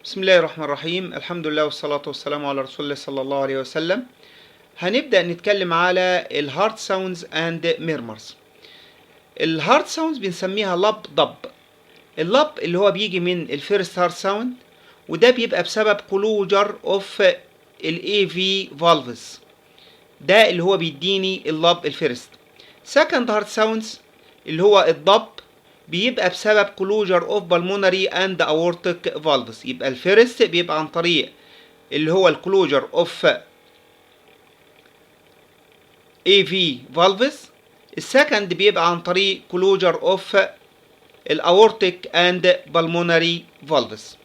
بسم الله الرحمن الرحيم. الحمد لله والصلاة والسلام على رسول الله صلى الله عليه وسلم. هنبدأ نتكلم على الهارت ساوندز اند ميرمرز. الهارت ساوندز بنسميها لب ضب. اللب اللي هو بيجي من الفيرست هارت ساوند، وده بيبقى بسبب كلوجر اوف الاي في فالفز. ده اللي هو بيديني اللب الفيرست. سكند هارت ساوندز اللي هو الضب بيبقى بسبب كلوجر اوف بالمونري اند اورتيك فالفز. يبقى الفيرست بيبقى عن طريق اللي هو الكلوجر اوف اي في فالفز. السكند بيبقى عن طريق كلوجر اوف الاورتيك اند بالمونري فالفز.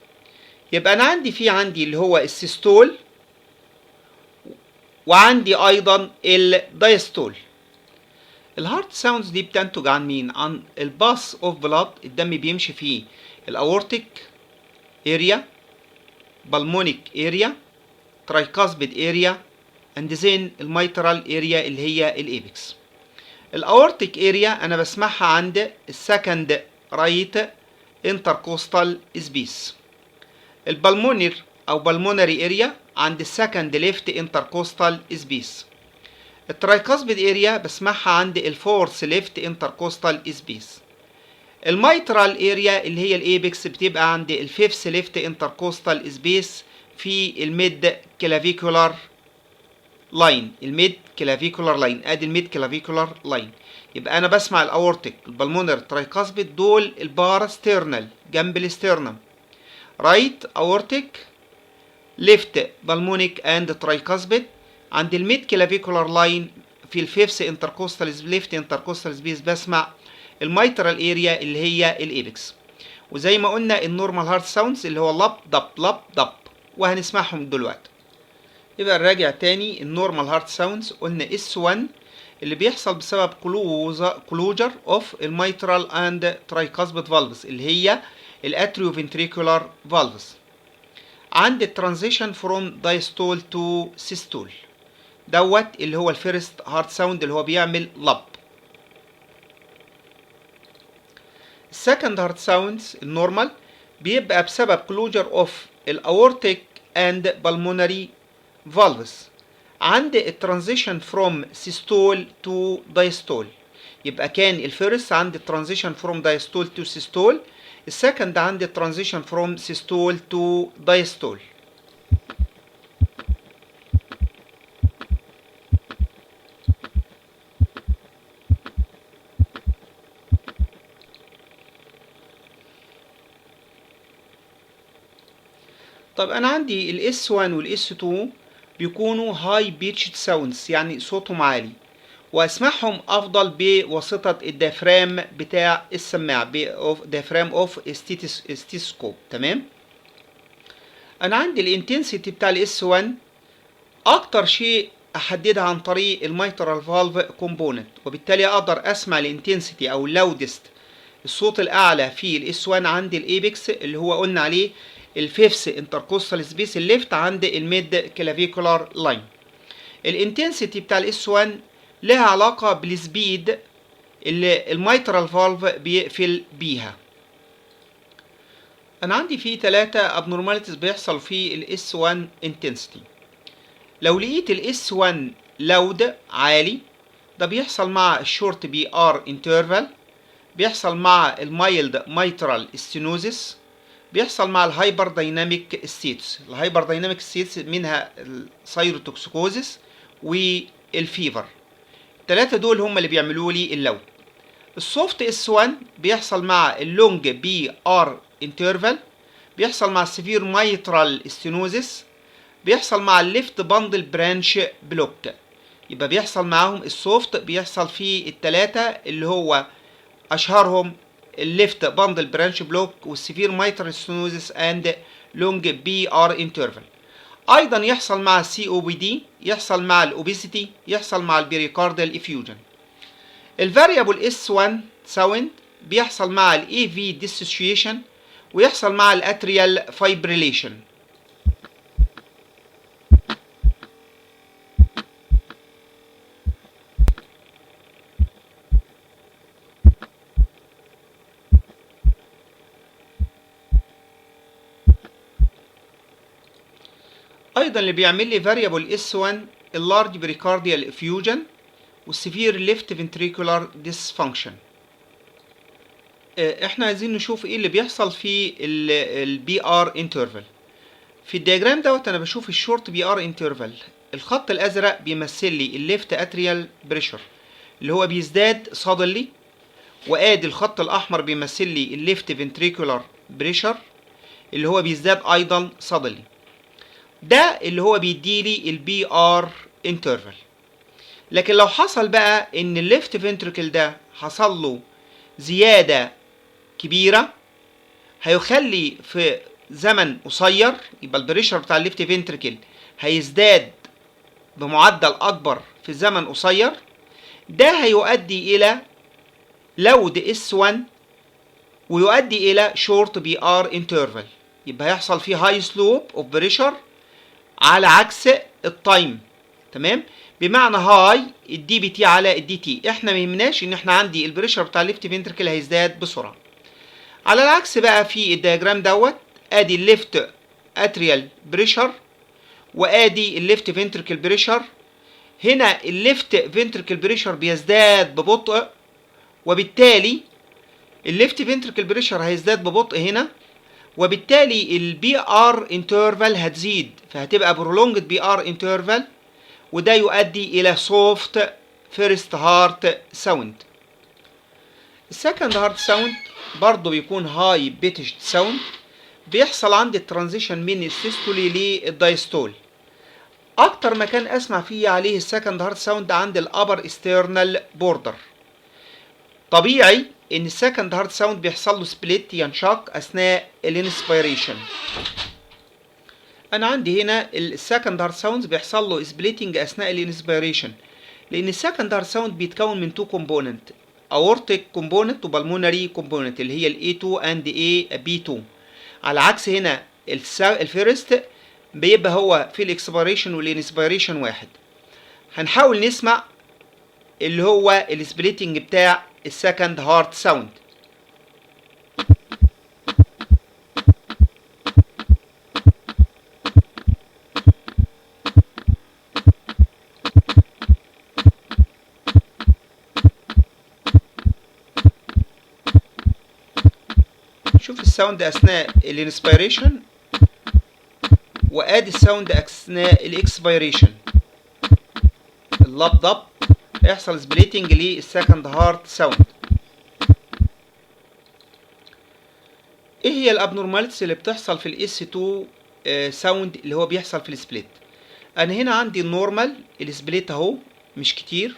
يبقى انا عندي اللي هو السيستول، وعندي ايضا الدايستول. الهارت ساوندز دي بتنتج عن مين؟ عن الباس اوف بلاد. الدم بيمشي فيه الاورتيك اريا، بالمونيك اريا، ترايكاسبيد اريا، اند زين الميترال اريا اللي هي الابيكس. الاورتيك اريا انا بسمعها عند السكند رايت انتركوستال سبيس. البلمونير او بالمونري اريا عند السكند ليفت انتركوستال سبيس. الترايكاسبيد اريا بسمعها عند الفورث ليفت انتركوستال سبيس. الميترال اريا اللي هي الايبكس بتبقى عند الفيفث ليفت انتركوستال سبيس في الميد كلافيكولار لاين. الميد كلافيكولار لاين، ادي الميد كلافيكولار لاين. يبقى انا بسمع الاورتيك، البلمونر، ترايكاسبيد، دول الباراسترنال جنب الاسترنم. رايت اورتيك، ليفت بالمونيك اند ترايكاسبيد عند الميد كلافيكولار لاين في الفيفث انتركوستال ليفت انتركوستال سبيس بسمع الميترال اريا اللي هي الابيكس. وزي ما قلنا النورمال هارت ساوندز اللي هو لب ضب لب ضب، وهنسمعهم دلوقتي. يبقى نراجع تاني النورمال هارت ساوندز. قلنا اس 1 اللي بيحصل بسبب كلوجر اوف الميترال اند ترايكاسبيد فالفز اللي هي الاتريو فنتريكولار فالفز عند الترانزيشن فروم دايستول تو سيستول. دوت اللي هو الفيرست هارت ساوند اللي هو بيعمل لب. السكند هارت ساوندز النورمال بيبقى بسبب كلوجر اوف الاورتيك اند بالمونري فالفز عند الترانزيشن فروم سيستول تو دايستول. يبقى كان الفيرست عند الترانزيشن فروم دايستول تو سيستول، السكند عند الترانزيشن فروم سيستول تو دايستول. طب انا عندي الاس 1 والاس 2 بيكونوا هاي بيتشد ساوندز، يعني صوتهم عالي، واسمعهم افضل بواسطه الديافرام بتاع السماعه، ديافرام اوف ستيثوسكوب. تمام. انا عندي الانتنسيتي بتاع الاس 1 اكتر شيء احددها عن طريق الميترال فالف كومبوننت، وبالتالي اقدر اسمع الانتنسيتي او اللودست، الصوت الاعلى في الاس 1 عند الايبكس اللي هو قلنا عليه الفيفث انتركوستال سبيس الليفت عند الميد كلافيكولار لاين. الانتنسيتي بتاع الاس 1 لها علاقه بالسبيد اللي الميترال فالف بيقفل بيها. انا عندي فيه 3 abnormalities بيحصل في الاس 1 intensity. لو لقيت الاس 1 لود عالي، ده بيحصل مع الشورت بي ار انترفال، بيحصل مع المايلد مايترال ستينوزيس، بيحصل مع الهايبر دايناميك ستيتس. الهايبر دايناميك ستيتس منها السايروتوكسيكوزيس والفيفر. الثلاثه دول هم اللي بيعملوا لي اللود. السوفت اس 1 بيحصل مع اللونج بي ار انترفال، بيحصل مع السيفير مايترال ستينوزيس، بيحصل مع الليفت باندل برانش بلوك. يبقى بيحصل معاهم السوفت، بيحصل فيه الثلاثه اللي هو اشهرهم الليفت باندل برانش بلوك والسيفير مايترال ستينوزيس اند لونج بي ار انترفال. ايضا يحصل مع السي او بي دي، يحصل مع الاوبيسيتي، يحصل مع البريكاردال افيوجن. الفاريبل اس 1 ساوند بيحصل مع الاي في ديسوسيشن، ويحصل مع الاتريال فايبريليشن. ايضا اللي بيعمل لي variable S1 اللارج بريكارديال effusion والسيفير ليفت فنتريكولار ديسفانكشن. احنا عايزين نشوف ايه اللي بيحصل في البي ار انترفال. في الدياجرام دوت انا بشوف الشورت بي ار انترفال، الخط الازرق بيمثل لي الليفت اتريال بريشر اللي هو بيزداد suddenly، وادي الخط الاحمر بيمثل لي الليفت فنتريكولار بريشر اللي هو بيزداد ايضا suddenly. ده اللي هو بيديلي البي ار انترفال. لكن لو حصل بقى ان الليفت فنتريكل ده حصل له زياده كبيره هيخلي في زمن قصير، يبقى البريشر بتاع الليفت فنتريكل هيزداد بمعدل اكبر في زمن قصير. ده هيؤدي الى لود S1 ويؤدي الى شورت بي ار انترفال، يبقى هيحصل فيه هاي سلوب اوف بريشر على عكس التايم. تمام؟ بمعنى هاي الدي بي تي على الدي تي. احنا ما يهمناش ان احنا عندي البريشر بتاع الليفت فنتريكل هيزداد بسرعه. على العكس بقى في الدياجرام دوت ادي الليفت اتريال بريشر وادي الليفت فنتريكل بريشر. هنا الليفت فنتريكل بريشر بيزداد ببطء، وبالتالي الليفت فنتريكل بريشر هيزداد ببطء هنا، وبالتالي البي ار انترفال هتزيد، فهتبقى برولونجد بي ار انترفال، وده يؤدي الى سوفت فيرست هارت ساوند. السكند هارت ساوند برضه بيكون هاي بيتشد ساوند، بيحصل عندي الترانزيشن من السيستولي للدايستول. اكتر مكان اسمع فيه عليه السكند هارت ساوند عند الابر استرنال بوردر. طبيعي ان السكند هارت ساوند بيحصل له سبليت، ينشق اثناء الانسبيريشن. انا عندي هنا السكند هارت ساوند بيحصل له سبليتنج اثناء الانسبيريشن، لان السكند هارت ساوند بيتكون من تو كومبوننت، اورتيك كومبوننت وبالمونري كومبوننت اللي هي الاي 2 اند اي بي 2. على عكس هنا الفيرست بيبقى هو في الاكسبيريشن والانسبيريشن واحد. هنحاول نسمع اللي هو السبليتنج بتاع السكند هارت ساوند. شوف الساوند اثناء الانسبيريشن وادي الساوند اثناء الاكسبيريشن. اللب ضب يحصل سبليتنج للسكند هارت ساوند. ايه هي الابنورماليتيز اللي بتحصل في الاس 2 ساوند اللي هو بيحصل في السبليت؟ انا هنا عندي النورمال السبليت اهو مش كتير،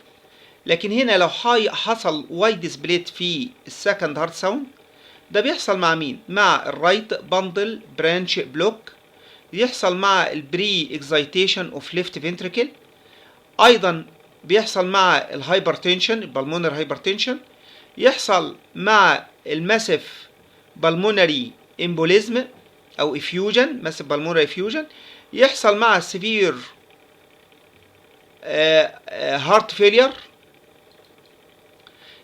لكن هنا لو حصل وايد سبليت في السكند هارت ساوند ده بيحصل مع مين؟ مع الرايت باندل برانش بلوك، يحصل مع البري اكزايتيشن اوف ليفت فنتريكل، ايضا بيحصل مع الهايبرتنشن البلمونر هايبرتنشن، يحصل مع الماسيف بالمونري امبوليزم او افيوجن ماسيف بالمونري افيوجن، يحصل مع السيفير هارت فيلير،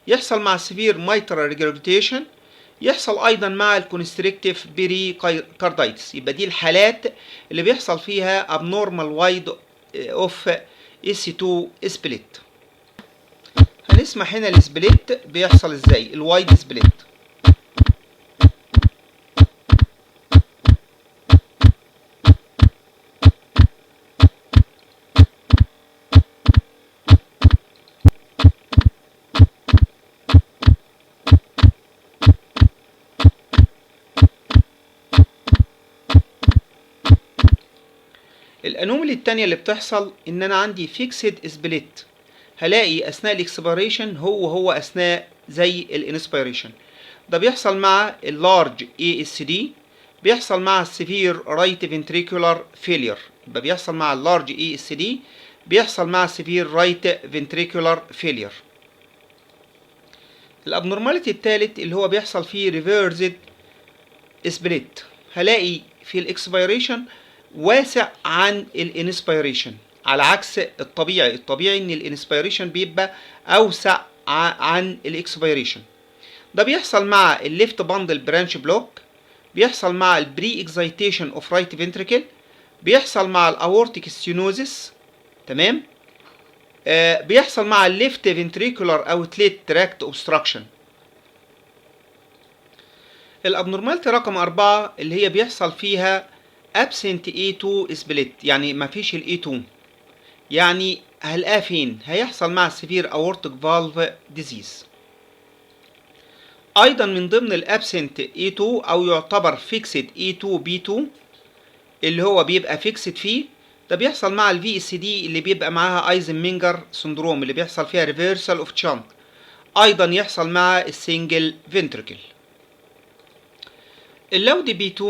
يحصل مع السيفير مايترال ريجرجيتيشن، يحصل ايضا مع الكونستريكتيف بيري كاردايتس. يبقى دي الحالات اللي بيحصل فيها abnormal wide اوف S2 سبليت. هنسمع هنا السبليت بيحصل ازاي، الوايد سبليت. الانومالي التانية اللي بتحصل ان انا عندي فيكسد سبليت، هلاقي اثناء الاكسبيريشن هو اثناء زي الانسبيريشن. ده بيحصل مع اللارج ASD، بيحصل مع السيفير رايت فنتريكولار فيلير. يبقى بيحصل مع اللارج ASD، بيحصل مع السيفير رايت فنتريكولار فيلير. الابنورماليتي الثالث اللي هو بيحصل فيه ريفيرسد سبليت، هلاقي في الاكسبيريشن واسع عن الانسبيريشن، على عكس الطبيعي ان الانسبيريشن بيبقى اوسع عن الاكسبيريشن. ده بيحصل مع الليفت باندل برانش بلوك، بيحصل مع البري اكزايتيشن اوف رايت فنتريكل، بيحصل مع الاورتيك ستينوزس، تمام. بيحصل مع الليفت فنتريكولار اوتليت تراكت اوبستراكشن. الابنورماليتي رقم 4 اللي هي بيحصل فيها absent A2 split، يعني مفيش ال A2، يعني هلقاه فين؟ هيحصل مع السيفير اورتيك فالف ديزيز. ايضا من ضمن الابسنت A2 او يعتبر فيكسد A2 B2 اللي هو بيبقى فيكسد فيه، ده بيحصل مع الفي اس دي اللي بيبقى معاها ايزنمنجر سندروم اللي بيحصل فيها ريفرسال اوف تشانك. ايضا يحصل مع السنجل فنتركل. اللود بي 2،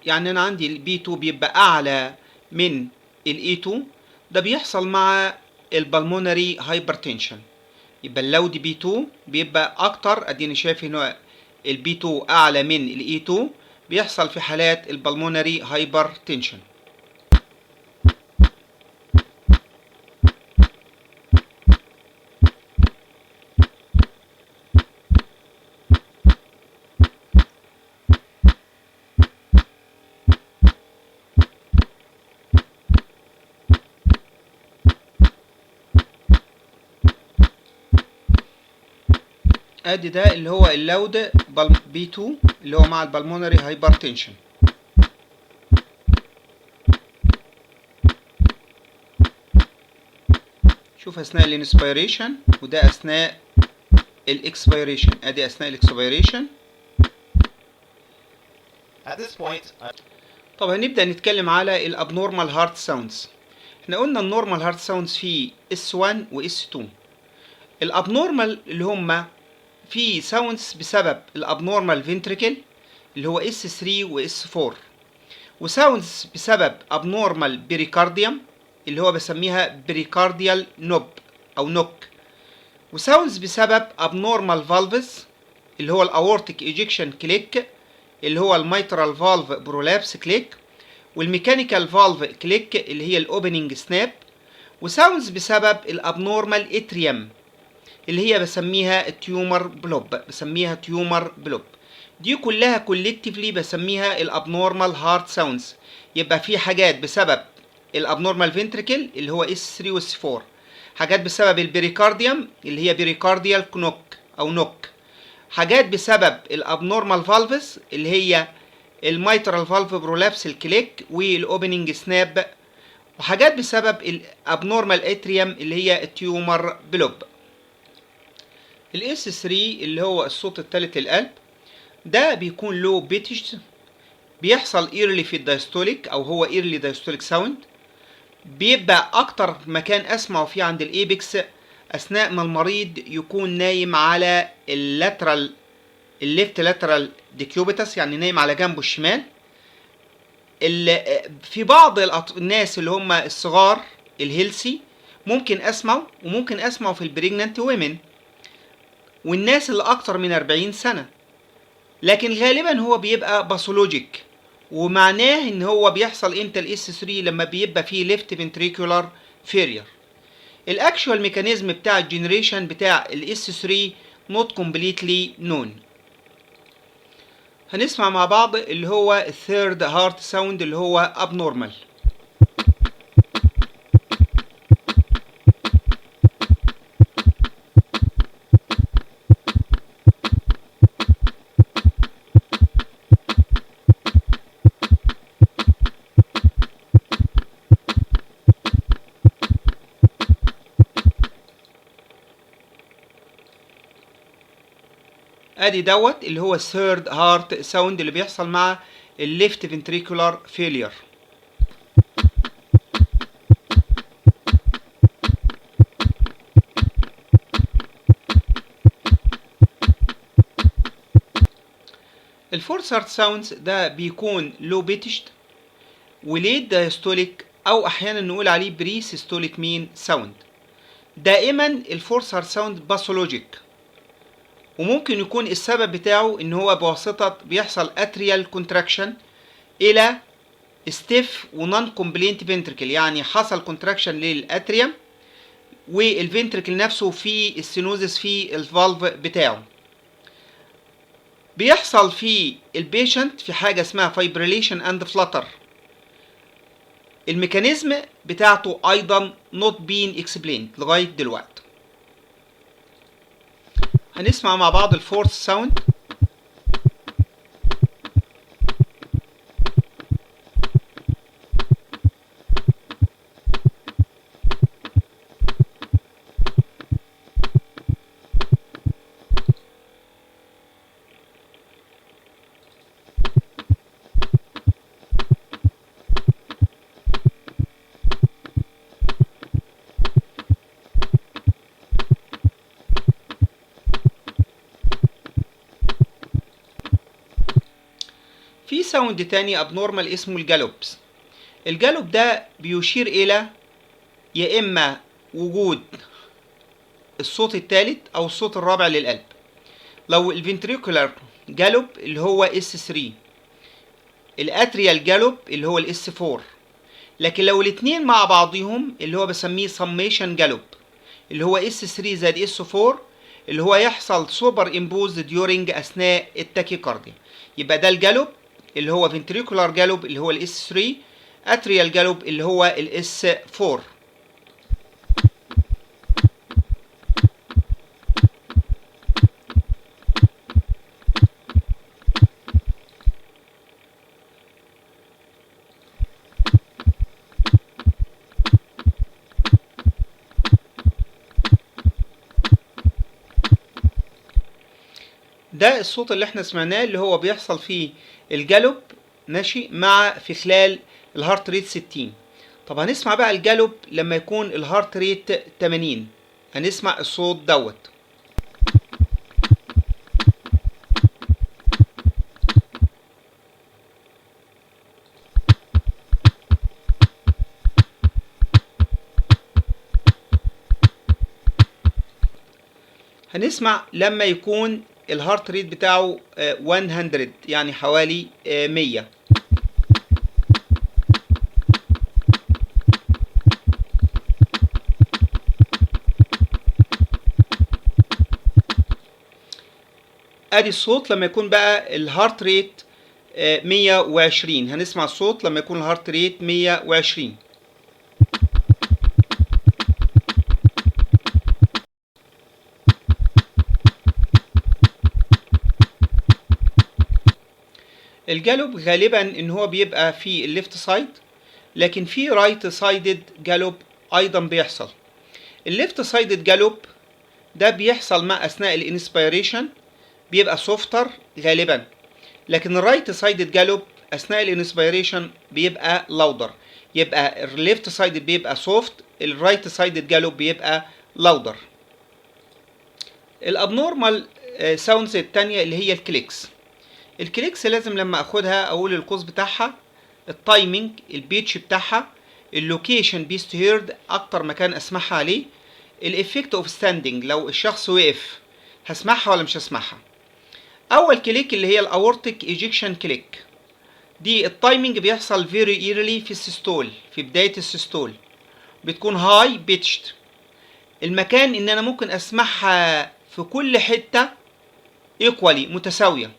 يعني انا عندي البي 2 بيبقى اعلى من الاي 2، ده بيحصل مع البلمونري هايبرتنشن. يبقى اللود بي 2 بيبقى اكتر، اديني شايف هنا البي 2 اعلى من الاي 2، بيحصل في حالات البلمونري هايبرتنشن. ادي ده اللي هو اللود بي 2 اللي هو مع البلمونري هايبرتنشن. شوف اثناء الانسبيريشن وده اثناء الاكسبيريشن. ادي اثناء الاكسبيريشن. طب هنبدا نتكلم على الابنورمال هارت ساوندز. احنا قلنا النورمال هارت ساوندز في S1 و S2. الابنورمال اللي هم في ساوندز بسبب الابنورمال فنتريكل اللي هو S3 و S4، وساوندز بسبب abnormal بريكارديوم اللي هو بسميها بريكارديال نوب او نوك، وساوندز بسبب abnormal valves اللي هو الاورتيك ايجكشن كليك اللي هو الميترال فالف برولابس كليك، والميكانيكال فالف كليك اللي هي الاوبننج سناب، وساوندز بسبب الابنورمال اتريوم اللي هي بسميها التيومر بلوب. دي كلها كولكتيفلي بسميها الابنورمال هارت ساوندز. يبقى في حاجات بسبب الابنورمال فنتريكل اللي هو S3 و S4، حاجات بسبب البريكارديوم اللي هي بريكارديال نوك او نوك، حاجات بسبب الابنورمال فالفز اللي هي الميترال فالف برولابس الكليك والاوبننج سناب، وحاجات بسبب الابنورمال اتريوم اللي هي التيومر بلوب. الاس 3 اللي هو الصوت الثالث للقلب، ده بيكون له بيتش، بيحصل ايرلي في الدايستوليك او هو ايرلي دايستوليك ساوند، بيبقى اكتر مكان اسمعه فيه عند الايبكس اثناء ما المريض يكون نايم على اللاترال الليفت لاترال ديكيوبيتس، يعني نايم على جنبه الشمال. في بعض الناس اللي هم الصغار الهيلسي ممكن اسمعه، وممكن اسمعه في البريجنانت ويمن والناس اللي اكتر من 40 سنة، لكن غالبا هو بيبقى باثولوجيك، ومعناه ان هو بيحصل امتى الاس 3 لما بيبقى فيه ليفت فنتريكولار فيرير. الاكشوال ميكانيزم بتاع الجنريشن بتاع الاس 3 نوت كومبليتلي نون. هنسمع مع بعض اللي هو الثيرد هارت ساوند اللي هو ابنورمال. ادي دوت اللي هو الثيرد هارت ساوند اللي بيحصل مع الليفت فنتريكولار فيلير. الفورث هارت ساوندز ده بيكون لو بيتشد وليت دايستوليك او احيانا نقول عليه بري سيستوليك مين ساوند. دائما الفورث هارت ساوند باثولوجيك، وممكن يكون السبب بتاعه ان هو بواسطة بيحصل اتريال كونتراكشن الى ستيف ونون كومبلينت فنتركل، يعني حصل كونتراكشن للاتريوم والفنتركل نفسه في السينوزس في الفالف بتاعه. بيحصل في البيشنت في حاجة اسمها فايبريليشن اند فلاتر، الميكانيزم بتاعته ايضا not being explained لغايه دلوقتي. هنسمع مع بعض الفورث ساوند. في ساوند تاني ابنورمال اسمه الجالوبس. الجالوب ده بيشير الى يا اما وجود الصوت الثالث او الصوت الرابع للقلب. لو الفنتريكولار جالوب اللي هو اس 3، الاتريال جالوب اللي هو الاس 4. لكن لو الاثنين مع بعضهم اللي هو بسميه سميشن جالوب اللي هو اس 3 زائد اس 4، اللي هو يحصل سوبر امبوز ديورنج اثناء التاكيكارديا. يبقى ده الجالوب اللي هو فنتريكولار جالوب اللي هو الاس 3، اتريال جالوب اللي هو الاس 4. ده الصوت اللي احنا سمعناه اللي هو بيحصل فيه الجالوب ماشي مع في خلال الهارت ريت 60. طب هنسمع بقى الجالوب لما يكون الهارت ريت 80. هنسمع الصوت دوت. هنسمع لما يكون الهارت ريت بتاعه 100 يعني حوالي 100. ادي الصوت لما يكون بقى الهارت ريت 120. هنسمع الصوت لما يكون الهارت ريت 120. الجالوب غالبا ان هو بيبقى في الليفت سايد، لكن في رايت سايدد جالوب ايضا بيحصل. الليفت سايدد جالوب ده بيحصل مع اثناء الانسبيريشن بيبقى سوفتر غالبا، لكن الرايت سايدد جالوب اثناء الانسبيريشن بيبقى لاودر. يبقى الليفت سايدد بيبقى سوفت، الرايت سايدد جالوب بيبقى لاودر. الابنورمال ساوندز الثانيه اللي هي الكليكس. الكليكس لازم لما اخدها اقول القوس بتاعها، التايمنج، البيتش بتاعها، اللوكيشن بيست هيرد اكتر مكان اسمعها عليه، الافكت اوف ستاندنج لو الشخص وقف هسمعها ولا مش هسمعها. اول كليك اللي هي الاورتيك ايجيكشن كليك، دي التايمنج بيحصل فيري ايرلي في السيستول، في بدايه السيستول بتكون هاي بيتشت. المكان ان انا ممكن اسمعها في كل حته ايكوالي متساويه.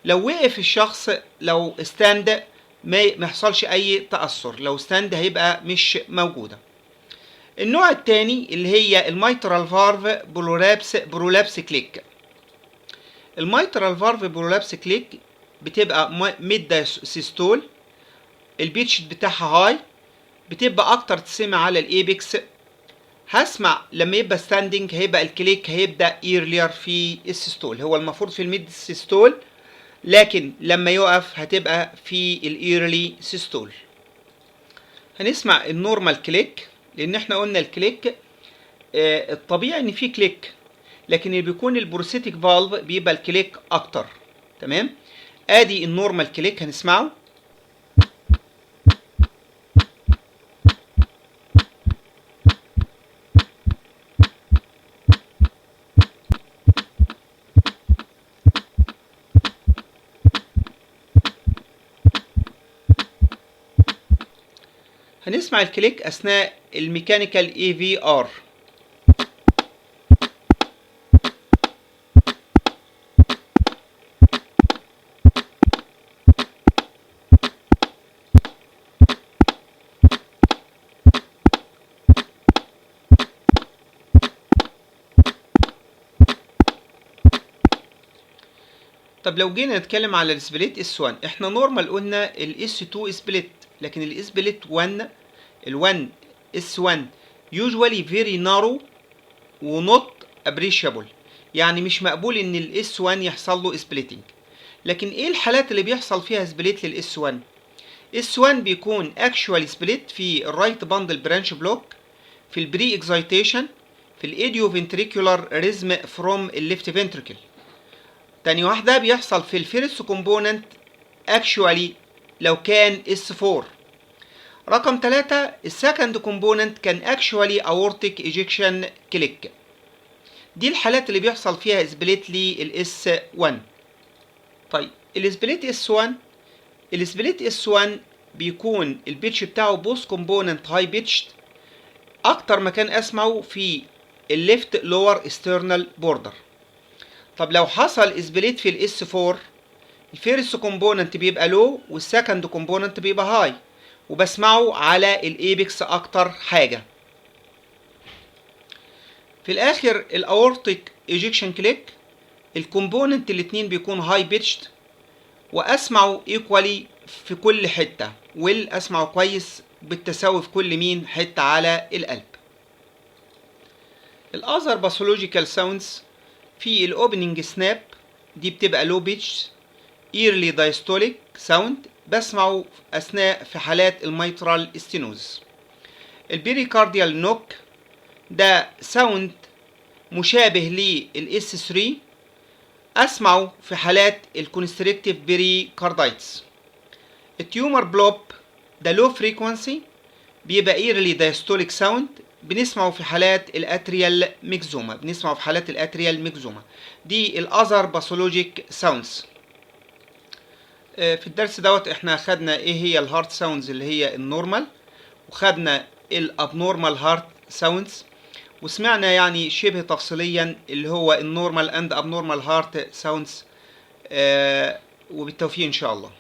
لو وقف الشخص لو ستاند ما يحصلش اي تأثر، لو ستاند هيبقى مش موجودة. النوع الثاني اللي هي الميترال فارف برولابس كليك. الميترال فارف برولابس كليك بتبقى ميد سيستول، البيتش بتاعها هاي، بتبقى اكتر تسمع على الايبكس. هسمع لما يبقى ستاندنج هيبقى الكليك هيبدأ ايرلير في السيستول، هو المفروض في الميد سيستول، لكن لما يقف هتبقى في الايرلي سيستول. هنسمع النورمال كليك، لان احنا قلنا الكليك الطبيعي ان في كليك، لكن اللي بيكون البروستاتيك فالف بيبقى الكليك اكتر. تمام. ادي النورمال كليك هنسمعه. هنسمع الكليك اثناء الميكانيكال اي في ار. طب لو جينا نتكلم على السبليت اس 1، احنا نورمال قلنا الاس 2 سبليت، لكن السبليت 1 ال1 اس 1 usually very narrow و not appreciable، يعني مش مقبول ان الاس 1 يحصل له سبليتنج. لكن ايه الحالات اللي بيحصل فيها سبليت للاس 1؟ اس 1 بيكون actual split في الرايت باندل برانش بلوك، في البري اكزايتيشن، في الايديو فنتريكولار ريزم فروم الليفت فنتريكل. تاني واحدة بيحصل في الفيرست كومبوننت actually لو كان اس 4. رقم 3 السكند كومبوننت كان actually aortic ejection click. دي الحالات اللي بيحصل فيها سبليت للاس 1. طيب السبليت اس 1، السبليت اس 1 بيكون البيتش بتاعه بوث كومبوننت هاي بيتشد، اكتر مكان اسمعه في الليفت لور استرنال بوردر. طب لو حصل سبليت في الاس 4، الفيرست كومبوننت بيبقى لو والسكند كومبوننت بيبقى هاي، وبسمعه على الايبكس اكتر حاجه. في الاخر الاورتيك ايجكشن كليك، الكومبوننت الاتنين بيكون هاي بيتشد، واسمعه ايكوالي في كل حته، اسمعه كويس بالتساوي في كل مين حته على القلب. الاذر باثولوجيكال ساوندز في الاوبننج سناب، دي بتبقى لو بيتش ايرلي دايستوليك ساوند، بسمعه اثناء في حالات الميترال ستينوز. البيريكارديال نوك ده ساوند مشابه للاس 3، اسمعه في حالات الكونستريكتيف بيريكاردايتس. التيومر بلوب ده لو فريكوانسي، بيبقى ايرلي دايستوليك ساوند، بنسمعه في حالات الاتريال ميكزوما. دي الاذر باثولوجيك ساوندز. في الدرس دوت احنا خدنا ايه هي الهارت ساوندز اللي هي النورمال، وخدنا الابنورمال هارت ساوندز، وسمعنا يعني شبه تفصيليا اللي هو النورمال اند ابنورمال هارت ساوندز. وبالتوفيق ان شاء الله.